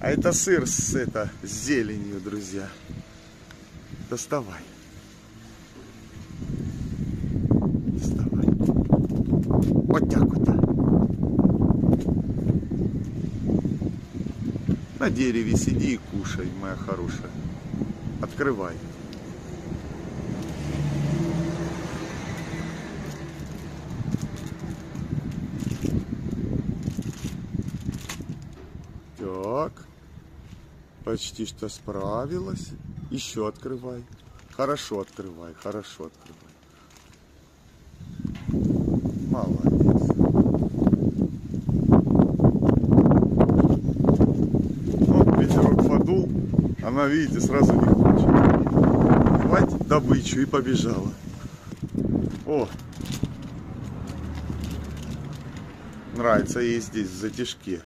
А это сыр с зеленью, друзья. Доставай. Доставай. Вот так вот. На дереве сиди и кушай, моя хорошая. Открывай. Так. Почти что справилась. Еще открывай. Хорошо открывай, хорошо открывай. Молодец. Вот ветерок подул. Она, видите, сразу не хочет. Хватит добычу и побежала. О! Нравится ей здесь, в затишке.